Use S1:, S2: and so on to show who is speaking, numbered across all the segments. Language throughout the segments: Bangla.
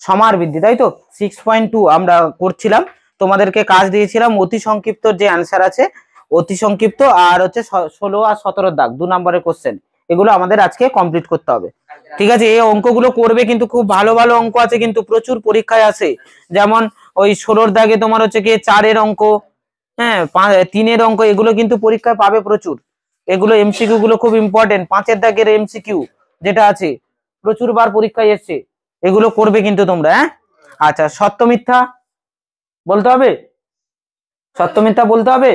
S1: সমাহার বৃদ্ধি, তাই তো 6.2 আমরা করছিলাম, তোমাদেরকে কাজ দিয়েছিলাম অতি সংক্ষিপ্ত যে অ্যান্সার আছে অতি সংক্ষিপ্ত আর হচ্ছে 16 আর 17 দাগ 2 নম্বরের কোশ্চেন, এগুলো আমাদের আজকে কমপ্লিট করতে হবে। ঠিক আছে, এই অঙ্কগুলো করবে কিন্তু খুব ভালো ভালো অঙ্ক আছে কিন্তু প্রচুর পরীক্ষায় আসে। যেমন ওই 16 দাগে তোমার হচ্ছে কি 4-এর অঙ্ক, হ্যাঁ 3-এর অঙ্ক, এগুলো কিন্তু পরীক্ষায় পাবে প্রচুর। এগুলো এমসিকিউ গুলো খুব ইম্পর্টেন্ট। 5-এর দাগের এমসিকিউ যেটা আছে প্রচুর বার পরীক্ষায় এসছে, এগুলো করবে কিন্তু তোমরা। হ্যাঁ আচ্ছা, সত্য মিথ্যা বলতে হবে, সত্য মিথ্যা বলতে হবে।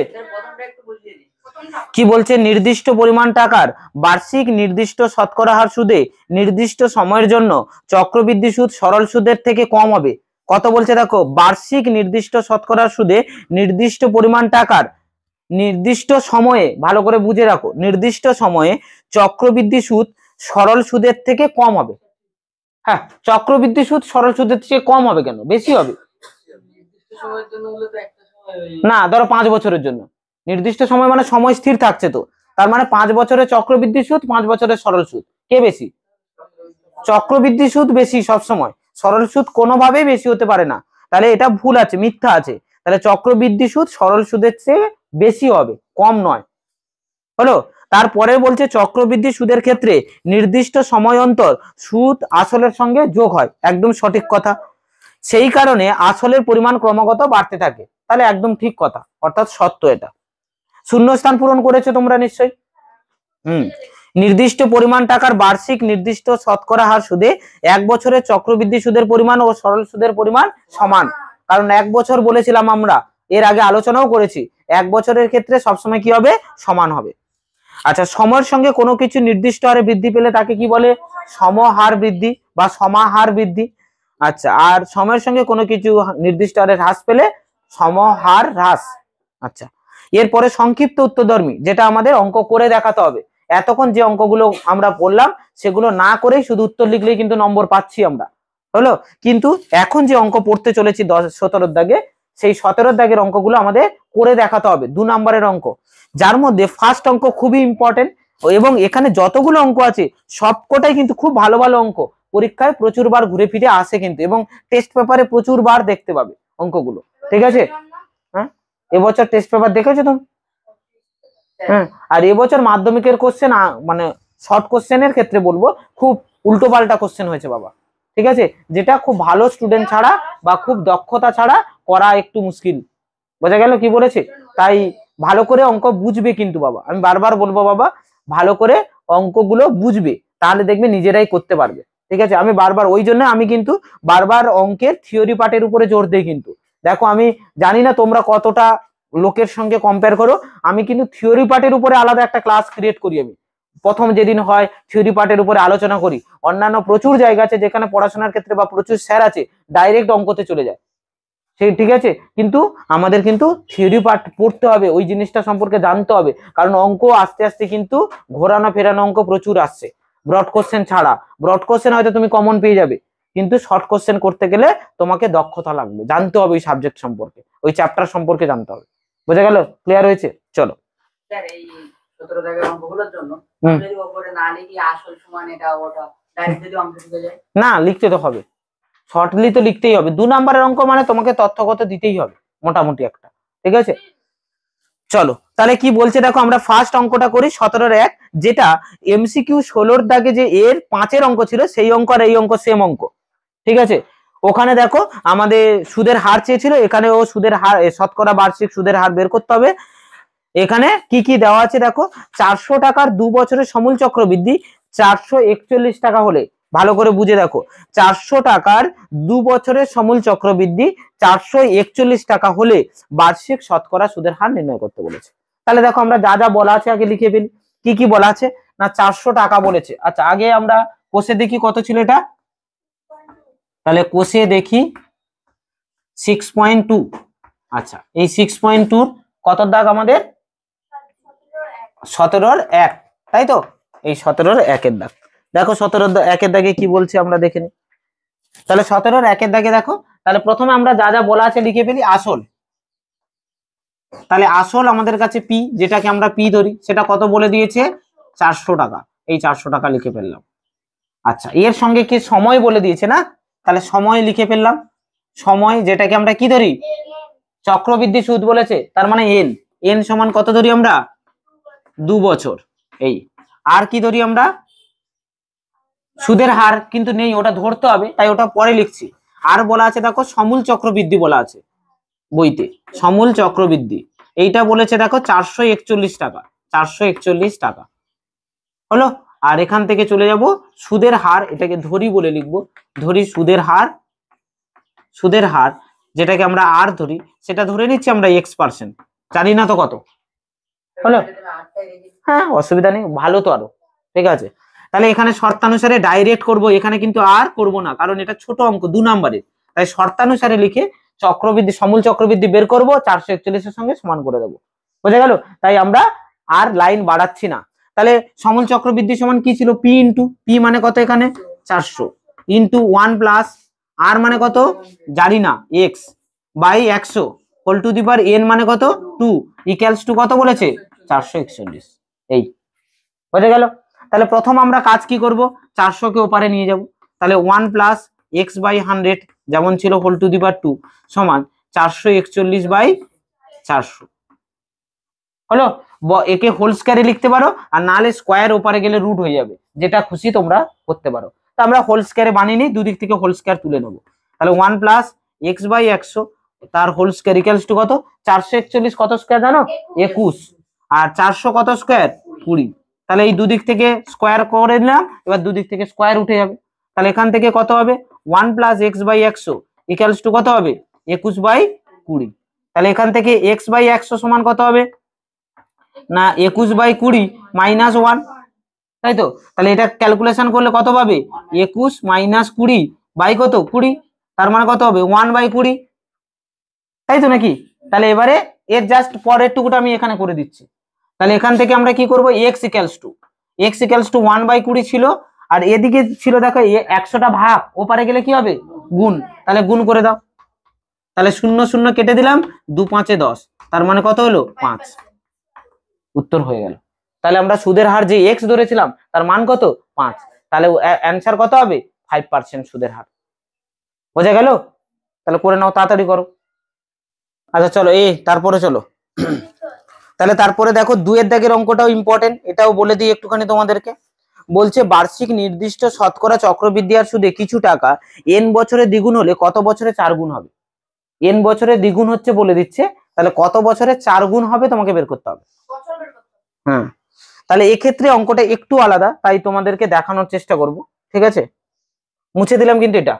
S1: কি বলছে, নির্দিষ্ট পরিমাণ টাকার বার্ষিক নির্দিষ্ট শতকরা হার সুদে নির্দিষ্ট সময়ের জন্য চক্রবৃদ্ধি সুদ সরল সুদের থেকে কম হবে। কত বলছে দেখো, বার্ষিক নির্দিষ্ট শতকরা সুদে নির্দিষ্ট পরিমাণ টাকার নির্দিষ্ট সময়ে, ভালো করে বুঝে রাখো, নির্দিষ্ট সময়ে চক্রবৃদ্ধি সুদ সরল সুদের থেকে কম হবে। হ্যাঁ, চক্রবৃদ্ধি সুদ সরল সুদের থেকে কম হবে কেন, বেশি হবে। না ধরো 5 বছরের জন্য, নির্দিষ্ট সময় মানে সময় স্থির থাকছে, তো তার মানে 5 বছরের চক্রবৃদ্ধি সুদ 5 বছরের সরল সুদ, কে বেশি? চক্রবৃদ্ধি সুদ বেশি সব সময়, সরল সুদ কোনোভাবেই বেশি হতে পারে না। তাহলে এটা ভুল আছে, মিথ্যা আছে। তাহলে চক্রবৃদ্ধি সুদ সরল সুদের চেয়ে বেশি হবে, কম নয়। হলো, তারপরে বলছে চক্রবৃদ্ধি সুদের ক্ষেত্রে নির্দিষ্ট সময় অন্তর সুদ আসলের সঙ্গে যোগ হয়, একদম সঠিক কথা। সেই কারণে আসলের পরিমাণ ক্রমাগত বাড়তে থাকে, তাহলে একদম ঠিক কথা, অর্থাৎ সত্য এটা। শূন্যস্থান পূরণ করেছো তোমরা নিশ্চয়ই। নির্দিষ্ট পরিমাণ টাকার বার্ষিক নির্দিষ্ট শতকরা হার সুদে 1 বছরের চক্রবৃদ্ধি সুদের পরিমাণ ও সরল সুদের পরিমাণ সমান। কারণ 1 বছর বলেছিলাম আমরা, এর আগে আলোচনাও করেছি, 1 বছরের ক্ষেত্রে সবসময় কি হবে, সমান হবে। আচ্ছা, সময়ের সঙ্গে কোনো কিছু নির্দিষ্ট হারে বৃদ্ধি পেলে তাকে কি বলে, সমহার বৃদ্ধি বা সমাহার বৃদ্ধি। আচ্ছা, আর সময়ের সঙ্গে কোনো কিছু নির্দিষ্ট হারে হ্রাস পেলে সমহার হ্রাস। আচ্ছা, এরপরে সংক্ষিপ্ত উত্তরধর্মী, যেটা আমাদের অঙ্ক করে দেখাতে হবে। এতক্ষণ যে অঙ্কগুলো আমরা বললাম সেগুলো না করেই শুধু উত্তর লিখলেই কিন্তু নম্বর পাচ্ছি আমরা, হলো। কিন্তু এখন যে অঙ্ক পড়তে চলেছি 17 দাগে, সেই 17 দাগের অঙ্কগুলো আমাদের করে দেখাতে হবে, 2 নম্বরের অঙ্ক, যার মধ্যে ফার্স্ট অঙ্ক খুবই ইম্পর্টেন্ট। এবং এখানে যতগুলো অঙ্ক আছে সবকটাই কিন্তু খুব ভালো ভালো অঙ্ক, পরীক্ষায় প্রচুর বার ঘুরে ফিরে আসে কিন্তু, এবং টেস্ট পেপারে প্রচুর বার দেখতে পাবে অঙ্কগুলো। ঠিক আছে, হ্যাঁ এবছর টেস্ট পেপার দেখেছো তুমি? হ্যাঁ, আর এবছর মাধ্যমিকের কোশ্চেন মানে শর্ট কোশ্চেনের ক্ষেত্রে বলবো খুব উল্টো পাল্টা কোশ্চেন হয়েছে বাবা। ঠিক আছে, যেটা খুব ভালো স্টুডেন্ট ছাড়া বা খুব দক্ষতা ছাড়া করা একটু মুশকিল। বোঝা গেল কি বলেছে? তাই ভালো করে অঙ্ক বুঝবে কিন্তু বাবা, আমি বারবার বলবো বাবা, ভালো করে অঙ্কগুলো বুঝবে, তাহলে দেখবে নিজেরাই করতে পারবে। ঠিক আছে, আমি বারবার ওই জন্য আমি কিন্তু বারবার অঙ্কের থিওরি পার্টের উপরে জোর দেই কিন্তু। দেখো, আমি জানি না তোমরা কতটা লোকের সঙ্গে কম্পেয়ার করো, আমি কিন্তু থিওরি পার্টের উপরে আলাদা একটা ক্লাস ক্রিয়েট করি। আমি প্রথম যেদিন হয় থিওরি পার্টের উপরে আলোচনা করি। অন্যান্য প্রচুর জায়গা আছে যেখানে পড়াশোনার ক্ষেত্রে বা প্রচুর স্যার আছে ডাইরেক্ট অঙ্কতে চলে যায়, সেই ঠিক আছে, কিন্তু আমাদের কিন্তু থিওরি পার্ট পড়তে হবে, ওই জিনিসটা সম্পর্কে জানতে হবে। কারণ অঙ্ক আস্তে আস্তে কিন্তু ঘোরানো ফেরানো অঙ্ক প্রচুর আসছে, ব্রড কোশ্চেন ছাড়া। ব্রড কোশ্চেন হয়তো তুমি কমন পেয়ে যাবে, কিন্তু শর্ট কোশ্চেন করতে গেলে তোমাকে দক্ষতা লাগবে, জানতে হবে ওই সাবজেক্ট সম্পর্কে, ওই চ্যাপ্টার সম্পর্কে জানতে হবে। বোঝা গেল? ক্লিয়ার হয়েছে? চলো,
S2: স্যার এই 17 দাগের অঙ্কগুলোর জন্য যদি উপরে না লিখি আসল সমান এটা ওটা ডাইরেক্ট যদি অঙ্ক লিখে যায়,
S1: না লিখতে তো হবে, শর্টলি তো লিখতেই হবে। 2 নম্বরের অঙ্ক মানে তোমাকে তথ্যগত দিতেই হবে মোটামুটি একটা। ঠিক আছে, চলো তাহলে কি বলছে দেখো, আমরা ফার্স্ট অঙ্কটা করি 17-1, যেটা এমসিকিউ 16 দাগে যে এর 5-এর অঙ্ক ছিল সেই অঙ্ক আর এই অঙ্ক সেম অঙ্ক। ঠিক আছে, ওখানে দেখো আমাদের সুদের হার চেয়েছিল, এখানে ও সুদের হার শতকরা বার্ষিক সুদের হার বের করতে হবে। এখানে কি কি দেওয়া আছে দেখো, 400 টাকার 2 বছরের সমূল চক্রবৃদ্ধি 441 টাকা হলে, ভালো করে বুঝে দেখো, 400 টাকার 2 বছরের সমূল চক্রবৃদ্ধি 441 টাকা হলে বার্ষিক শতকরা সুদের হার নির্ণয় করতে বলেছে। তাহলে দেখো আমরা যা যা বলা আছে আগে লিখে ফেলি। কি কি বলা আছে না, 400 টাকা বলেছে। আচ্ছা, আগে আমরা কোষে দেখি কত ছিল এটা, তাহলে কোষে দেখি 6.2। আচ্ছা, এই 6.2 কত দাগ আমাদের, 17-1, তাই তো? এই 17-1 দাগ দেখো, 17-1 দাগে কি বলছে আমরা দেখে নিই। তাহলে 17-1 দাগে দেখো, তাহলে প্রথমে আমরা যা যা বলা আছে লিখে ফেলি। আসল, তাহলে আসল আমাদের কাছে পি, যেটাকে আমরা পি ধরি, সেটা কত বলে দিয়েছে, 400 টাকা। এই 400 টাকা লিখে ফেললাম। আচ্ছা, এর সঙ্গে কি সময় বলে দিয়েছে না, তাহলে সময় লিখে ফেললাম। সময় যেটাকে আমরা কি ধরি, চক্রবৃদ্ধি সুদ বলেছে, তার মানে এন। এন সমান কত ধরি আমরা, 2 বছর। এই আর কি ধরি আমরা, সুদের হার কিন্তু নেই, ওটা ধরতে হবে, তাই ওটা পরে লিখছি। আর বলা আছে দেখো সমূল চক্রবৃদ্ধি বলা আছে বইতে, সমূল চক্রবৃদ্ধি এইটা বলেছে দেখো 441 টাকা, 441 টাকা হলো। আর এখান থেকে চলে যাব সুদের হার, এটাকে ধরি বলে লিখবো, ধরি সুদের হার। সুদের হার যেটাকে আমরা আর ধরি, সেটা ধরে নিচ্ছি আমরা x%, জানি না তো কত হলো। হ্যাঁ অসুবিধা নেই, ভালো তো আরো, ঠিক আছে। তাহলে এখানে শর্তানুসারে ডাইরেক্ট করব, এখানে কিন্তু আর করব না, কারণ এটা ছোট অঙ্ক 2 নম্বরের, তাই শর্তানুসারে লিখে চক্রবৃদ্ধি সমূল চক্রবৃদ্ধি বের করব, 441 এর সঙ্গে সমান করে দেবো, বোঝা গেল। তাই আমরা আর লাইন বাড়াচ্ছি না। তাহলে সমূল চক্রবৃদ্ধি সমান কি ছিল, পি ইন্টু পি মানে কত, এখানে 400 ইন্টু 1 প্লাস আর মানে কত জানি না, x by 100 whole to the power n মানে কত 2 ইকুয়ালস টু কত বলেছে 441। এই বোঝা গেল। তাহলে প্রথম আমরা কাজ কি করব, 400 কে ওপারে নিয়ে যাব, তাহলে 1 প্লাস এক্স বাই 100 যেমন ছিল হোল টু দি পাওয়ার 2 সমান 441 বাই 400 হলো। একে হোল স্কয়ারে লিখতে পারো, আর নালে স্কয়ার ওপারে গেলে রুট হয়ে যাবে, যেটা খুশি তোমরা করতে পারো। তো আমরা হোল স্কয়ারে বানিয়ে নিই, দুদিক থেকে হোল স্কয়ার তুলে নেবো। তাহলে 1 প্লাস এক্স বাই 100 তার হোল স্কয়ার ইকুয়ালস টু কত, 441 কত স্কয়ার জানো 21, আর 400 কত স্কয়ার 20। তাহলে এই দুদিক থেকে স্কয়ার করে নিলাম, এবার দুদিক থেকে স্কয়ার উঠে যাবে। তাহলে এখান থেকে কত হবে 1 plus x by 100 equals to কত হবে 21 বাই 20। তাহলে এখান থেকে এক্স বাই 100 সমান কত হবে না 21 বাই 20 মাইনাস 1, তাই তো। তাহলে এটা ক্যালকুলেশন করলে কত পাবে 21 মাইনাস 20 বাই কত 20, তার মানে কত হবে 1 বাই 20, তাই তো নাকি। তাহলে এবারে এর জাস্ট পরের টুকুটা আমি এখানে করে দিচ্ছি। তাহলে এখান থেকে আমরা কি করব, x ইকুয়ালস টু 1 বাই 20 ছিল, আর এদিকে ছিল দেখো 100টা ভাগ, ওপারে গেলে কি হবে গুণ, তাহলে গুণ করে দাও। তাহলে 0 0 কেটে দিলাম, 2 5 এ 10, তার মানে কত হলো 5, উত্তর হয়ে গেল। তাহলে আমরা সুদের হার যে x ধরেছিলাম তার মান কত 5, তাহলে অ্যানসার কত হবে 5% সুদের হার, বোঝা গেল। তাহলে করে নাও, তাড়াতাড়ি করো। আচ্ছা চলো তারপরে চলো তাহলে তারপরে দেখো 2 এর দাগের অঙ্কটাও ইম্পর্টেন্ট, এটাও বলে দিই একটুখানি তোমাদেরকে। বলছে বার্ষিক নির্দিষ্ট শতকরা চক্রবৃদ্ধি আর সুদে কিছু টাকা n বছরে দ্বিগুণ হলে কত বছরে 4 গুণ হবে। n বছরে দ্বিগুণ হচ্ছে বলে দিচ্ছে, তাহলে কত বছরে 4 গুণ হবে তোমাকে বের করতে হবে। হ্যাঁ তাহলে এক্ষেত্রে অঙ্কটা একটু আলাদা, তাই তোমাদেরকে দেখানোর চেষ্টা করব, ঠিক আছে। মুছে দিলাম কিন্তু এটা।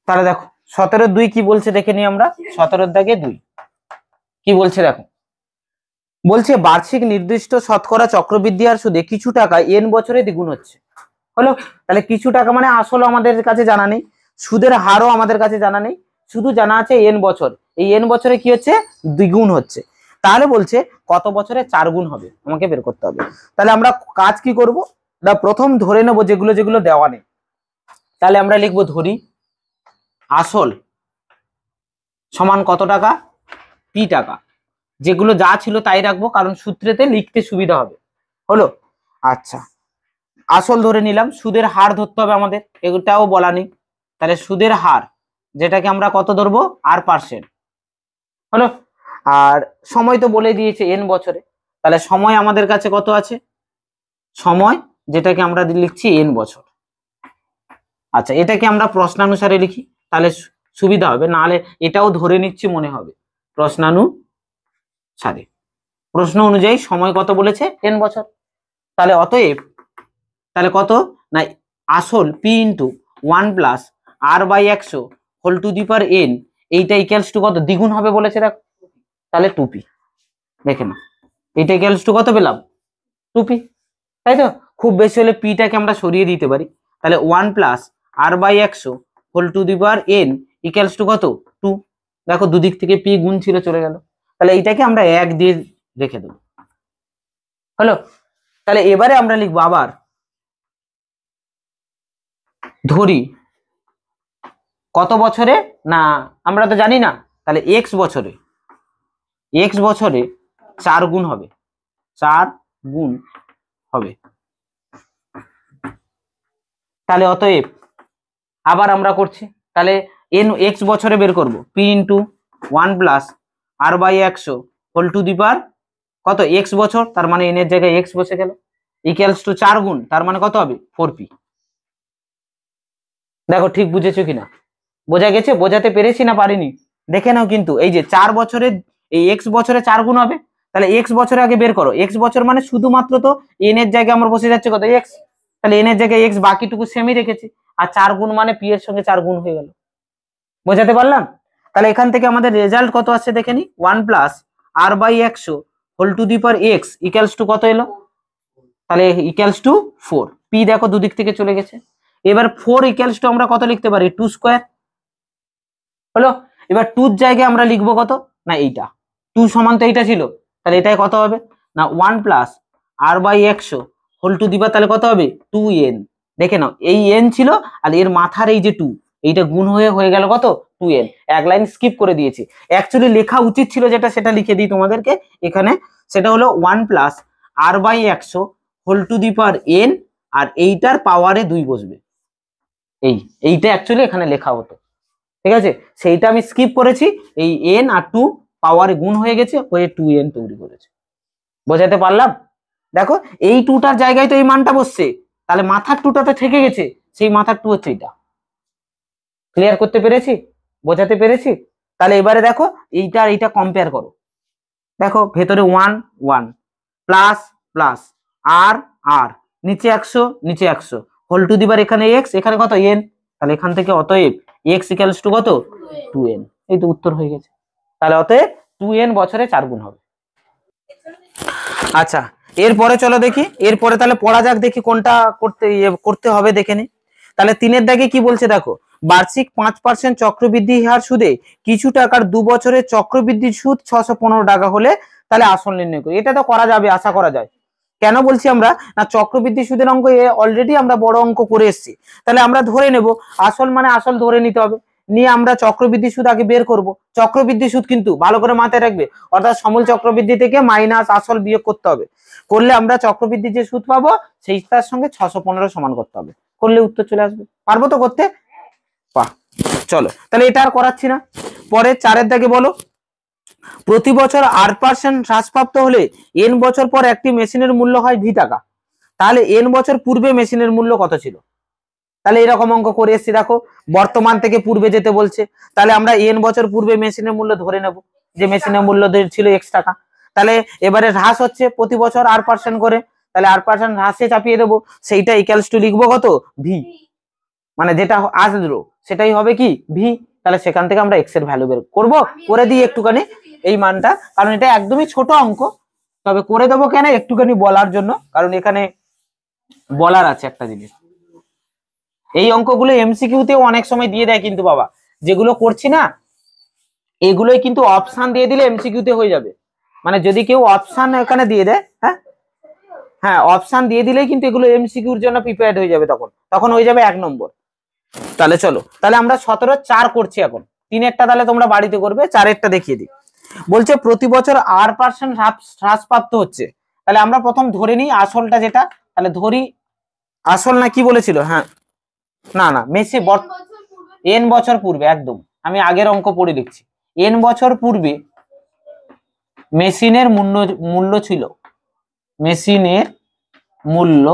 S1: তাহলে দেখো 17-2 কি বলছে দেখে নি আমরা, 17 দাগে 2 কি বলছে দেখো। বলছে বার্ষিক নির্দিষ্ট শতকরা চক্রবৃদ্ধি আর সুদে কিছু টাকা n বছরে দ্বিগুণ হচ্ছে, হলো। তাহলে কিছু টাকা মানে আসলে আমাদের কাছে জানা নেই, সুদের হারও আমাদের কাছে জানা নেই, শুধু জানা আছে n বছর, এই n বছরে কি হচ্ছে দ্বিগুণ হচ্ছে। তাহলে বলছে কত বছরে 4 গুণ হবে আমাকে বের করতে হবে। তাহলে আমরা কাজ কি করব না, প্রথম ধরে নেব যেগুলো যেগুলো দেওয়া নেই। তাহলে আমরা লিখবো ধরি আসল সমান কত টাকা পি টাকা, যেগুলো যা ছিল তাই রাখবো, কারণ সূত্রেতে লিখতে সুবিধা হবে, হলো। আচ্ছা আসল ধরে নিলাম, সুদের হার ধরতে হবে আমাদের, এটাও বলা নেই। তাহলে সুদের হার যেটাকে আমরা কত ধরবো r%, হলো। আর সময় তো বলে দিয়েছে n বছরে, তাহলে সময় আমাদের কাছে কত আছে, সময় যেটাকে আমরা লিখছি n বছর। আচ্ছা এটাকে আমরা প্রশ্নানুসারে লিখি, তাহলে সুবিধা হবে, নাহলে এটাও ধরে নিচ্ছি মনে হবে প্রশ্নানুসারে। প্রশ্ন অনুযায়ী সময় কত বলেছে n বছর, তাহলে অতএব তাহলে কত না আসল P into 1 plus r by 100 whole to the power n, এইটা ইকুয়ালস টু কত দ্বিগুণ হবে বলেছে দেখো, তাহলে 2p, দেখে না এইটা ইকুয়ালস টু কত পেলাম 2p, তাই তো। খুব বেশি হলে পিটাকে আমরা সরিয়ে দিতে পারি, তাহলে 1 plus r by 100 whole to the power n equals to কত 2, দেখো দুদিক থেকে পি গুণ ছিল চলে গেল, তাহলে এইটাকে আমরা 1 দিয়ে রেখে দেবো, হলো। তাহলে এবারে আমরা লিখবো আবার ধরি কত বছরে, না আমরা তো জানি না, তাহলে x বছরে 4 গুণ হবে, 4 গুণ হবে। তাহলে অতএব আবার আমরা করছি, তাহলে n x বছরে বের করব, p into 1 plus r by 100 whole to the power কত x বছর, তার মানে n এর জায়গায় x বসে গেল, ইকুয়ালস টু 4 গুণ, তার মানে কত হবে 4p। দেখো ঠিক বুঝেছো কিনা, বোঝা গেছে, বোঝাতে পেরেছি না পারিনি? দেখে নাও কিন্তু এই যে 4 বছরে এই x বছরে 4 গুণ হবে, তাহলে x বছরে আগে বের করো, x বছর মানে শুধুমাত্র তো n এর জায়গায় আমার বসে যাচ্ছে কত x, তাহলে n এর জায়গায় x, বাকিটুকু সেমই রেখেছি, আর 4 গুণ মানে p এর সঙ্গে 4 গুণ হয়ে গেল। বোঝাতে পারলাম? তাহলে এখান থেকে আমাদের রেজাল্ট কত আসছে দেখে নি, 1 plus r by 100 whole to the power x equals to কত এলো, তাহলে ইকুয়ালস টু 4, p দেখো দুদিক থেকে চলে গেছে। এবার 4 ইকুয়ালস টু আমরা কত লিখতে পারি, 2 স্কয়ার হলো। এবার 2 এর জায়গায় আমরা লিখবো কত না এইটা, 2 সমান তো এইটা ছিল, তাহলে এটাই কত হবে না 1 plus r by 100 whole to the power, তাহলে কত হবে 2n। দেখে নাও এই n ছিল আর এর মাথার এই যে 2, এইটা গুণ হয়ে গেল কত 2n, এক লাইন স্কিপ করে দিয়েছি, অ্যাকচুয়ালি লেখা উচিত ছিল যেটা সেটা লিখে দিই তোমাদেরকে এখানে, সেটা হলো 1 plus r by 100 whole to the power n, আর এইটার পাওয়ারে 2 বসবে, এইটা অ্যাকচুয়ালি এখানে লেখা হতো, ঠিক আছে, সেইটা আমি স্কিপ করেছি, এই n আর 2 পাওয়ারে গুণ হয়ে গেছে, হয়ে 2n তৈরি করেছে। বোঝাতে পারলাম? দেখো এই 2টার জায়গায় তো এই মানটা বসছে, তাহলে মাথার 2টাতে থেকে গেছে, সেই মাথার 2 হচ্ছে এটা। ক্লিয়ার করতে পেরেছি, বোঝাতে পেরেছি? তাহলে এবারে দেখো এইটা আর এইটা কম্পেয়ার করো, দেখো ভেতরে 1 1 প্লাস প্লাস আর আর নিচে 100 নিচে 100 হোল টু দি পাওয়ার এখানে x, এখানে কত n, তাহলে এখান থেকে অতএব x ইকুয়ালস টু কত 2n, এই তো উত্তর হয়ে গেছে। তাহলে অতএব 2n বছরে 4 গুণ হবে। আচ্ছা এরপরে চলো দেখি, এরপরে তাহলে পড়া যাক, দেখি কোনটা করতে হবে দেখে নি। তাহলে 3-এর দাগে কি বলছে দেখো, বার্ষিক 5% চক্রবৃদ্ধি হার সুদে কিছু টাকার 2 বছরের চক্রবৃদ্ধি সুদ 615 টাকা হলে তাহলে আসল নির্ণয় করি। এটা তো করা যাবে, আশা করা যায়। কেন বলছি আমরা না, চক্রবৃদ্ধি সুদের অঙ্ক অলরেডি আমরা বড় অঙ্ক করে এসেছি, তাহলে আমরা ধরে নেব আসল মানে আসল ধরে নিতে হবে, নিয়ে আমরা চক্রবৃদ্ধি সুদ আগে বের করব। চক্রবৃদ্ধি সুদ কিন্তু ভালো করে মাথায় রাখবে, অর্থাৎ সমূল চক্রবৃদ্ধি থেকে মাইনাস আসল বিয়োগ করতে হবে, করলে আমরা চক্রবৃদ্ধি যে সুদ পাবো সেইটার সঙ্গে 615 সমান করতে হবে, করলে উত্তর চলে আসবে। পারবো তো করতে? চলো তাহলে এটা আর করাচ্ছি না। পরে 4-এর দাগে বলো, প্রতি বছর 8% হ্রাসপ্রাপ্ত হলে n বছর পর একটি মেশিনের মূল্য হয় v টাকা, তাহলে n বছর পূর্বে মেশিনের মূল্য কত ছিল? তাহলে এরকম অঙ্ক করে এসেছি, দেখো বর্তমান থেকে পূর্বে যেতে বলছে, তাহলে আমরা n বছর পূর্বে মেশিনের মূল্য ধরে নেব, যে মেশিনের মূল্য ছিল x টাকা, তাহলে এবারে হ্রাস হচ্ছে প্রতি বছর 8% করে, তাহলে 8% হ্রাসে চাপিয়ে দেবো, সেইটা ইকুয়ালস টু লিখবো কত v, মানে যেটা আসলো সেটাই হবে কি v, তাহলে সেখান থেকে আমরা x এর ভ্যালু বের করব, করে দিই একটুখানি এই মানটা, কারণ এটা একদমই ছোট অঙ্ক, তবে করে দেবো কেন একটুখানি বলার জন্য, কারণ এখানে বলার আছে একটা জিনিস। এই অঙ্কগুলো এমসিকিউতেও অনেক সময় দিয়ে দেয় কিন্তু বাবা, যেগুলো করছি না এগুলোই কিন্তু অপশন দিয়ে দিলে এমসিকিউতে হয়ে যাবে, মানে যদি কেউ অপশন এখানে দিয়ে দেয়, হ্যাঁ অপশন দিয়ে দিলেই কিন্তু এগুলো এমসিকিউর জন্য প্রিপেয়ার্ড হয়ে যাবে, তখন হয়ে যাবে 1 নম্বর। তাহলে চলো, তাহলে আমরা 17-4 করছি এখন, 3-এরটা তাহলে তোমরা বাড়িতে করবে, 4-এরটা দেখিয়ে দিই। বলছে প্রতি বছর 8% হ্রাসপ্রাপ্ত হচ্ছে, তাহলে আমরা প্রথম ধরে নিই আসলটা যেটা, তাহলে ধরি আসল না কি বলেছিল, হ্যাঁ না মেসি n বছর পূর্বে, একদম আমি আগের অঙ্ক পড়ে লিখছি, n বছর পূর্বে মেশিনের মূল্য ছিল, মেশিনের মূল্য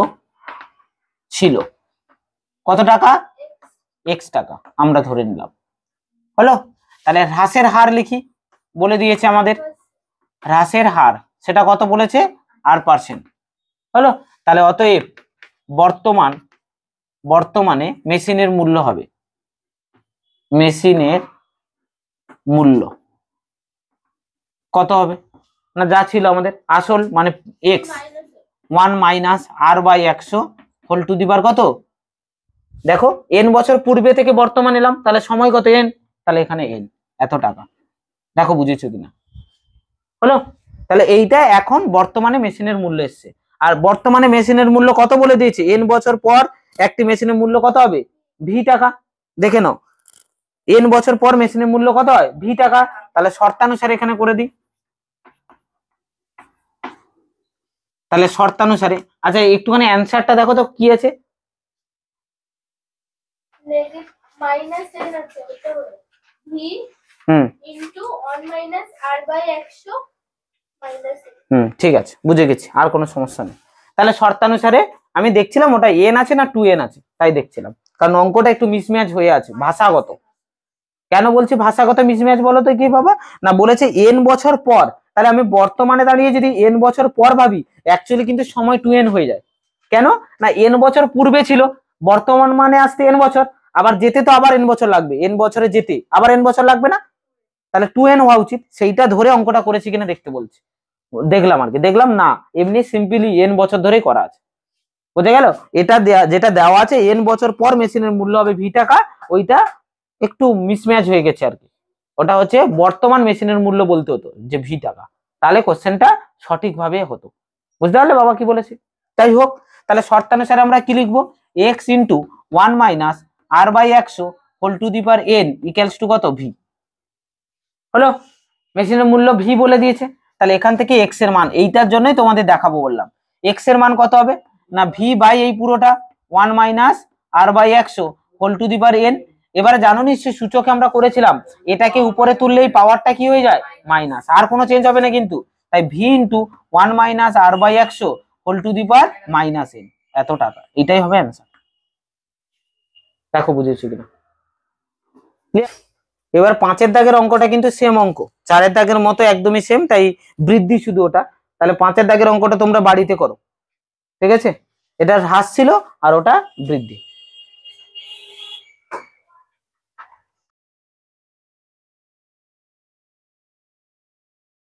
S1: ছিল কত টাকা, x টাকা, আমরা ধরে নিলাম হলো। তাহলে হ্রাসের হার লিখি, বলে দিয়েছে আমাদের হ্রাসের হার, সেটা কত বলেছে 8% হলো। তাহলে অতএব বর্তমানে মেশিনের মূল্য হবে, মেশিনের মূল্য কত হবে না, যা ছিল আমাদের আসল মানে x 1 minus r by 100 whole to the power কত, দেখো n বছর পূর্বে থেকে বর্তমান এলাম, তাহলে সময় কত n, তাহলে এখানে n এত টাকা, দেখো বুঝেছো কিনা হলো। তাহলে এইটা এখন বর্তমানে মেশিনের মূল্য এসছে, আর বর্তমানে মেশিনের মূল্য কত বলে দিয়েছে, n বছর পর একটি মেশিনের মূল্য কত হবে v টাকা, দেখে নাও n বছর পর মেশিনের মূল্য কত হয় v টাকা, তাহলে শর্তানুসারে এখানে করে দিই, তাহলে শর্তানুসারে আচ্ছা একটুখানি অ্যান্সারটা দেখো তো কি আছে।
S3: নেগেটিভ মাইনাস n আছে এটা হলো v into 1 minus r by 100 minus
S1: ঠিক আছে, বুঝে গেছি, আর কোনো সমস্যা নেই। তাহলে শর্তানুসারে আমি দেখছিলাম ওটা এন আছে না 2n আছে, তাই দেখছিলাম, কারণ অঙ্কটা একটু মিসম্যাচ হয়ে আছে ভাষাগত। কেন বলছি ভাষাগত মিসম্যাচ বলো তো কি বাবা, না বলেছে এন বছর পর, তাহলে আমি বর্তমানে দাঁড়িয়ে যদি এন বছর পর ভাবি অ্যাকচুয়ালি কিন্তু সময় 2n হয়ে যায়। কেন না এন বছর পূর্বে ছিল, বর্তমান মানে আসতে এন বছর, আবার যেতে তো আবার এন বছর লাগবে, এন বছরে যেতে আবার এন বছর লাগবে না, তাহলে 2n হওয়া উচিত। সেইটা ধরে অঙ্কটা করেছি কিনা দেখতে বলছি, দেখলাম আর কি, দেখলাম না এমনি সিম্পলি এন বছর ধরেই করা আছে, বুঝে গেল। এটা যেটা দেওয়া আছে এন বছর পর মেশিনের মূল্য হবে ভি টাকা, ওইটা একটু মিসম্যাচ হয়ে গেছে আর কি, ওটা হচ্ছে বর্তমান মেশিনের মূল্য বলতে হতো যে ভি টাকা, তাহলে কোশ্চেনটা সঠিকভাবে হতো। বুঝতে পারলে বাবা কি বলেছি। তাই হোক, তাহলে শর্তানুসারে আমরা কি লিখবো, x into 1 minus r by 100 whole to the power n equals to কত ভি হলো, মেশিনের মূল্য ভি বলে দিয়েছে, তাহলে এখান থেকে এক্স এর মান, এইটার জন্যই তোমাদের দেখাবো বললাম, এক্স এর মান কত হবে না ভি বাই এই পুরোটা 1 minus r by 100 whole to the power n. এবারে জানো নিশ্চয়ই সূচকে আমরা করেছিলাম এটাকে উপরে তুললেই পাওয়ারটা কি হয়ে যায় মাইনাস, আর কোনো চেঞ্জ হবে না কিন্তু, তাই V into 1 minus r by 100 whole to the power minus n, এত টাকা, এটাই হবে অ্যান্সার। দেখো বুঝেছো কিনা। এবার 5 দাগের অঙ্কটা কিন্তু সেম অঙ্ক, 4 দাগের মতো একদমই সেম, তাই বৃদ্ধি শুধু ওটা। তাহলে 5 দাগের অঙ্কটা তোমরা বাড়িতে করো, ঠিক আছে, এটা হ্রাস ছিল আর ওটা বৃদ্ধি।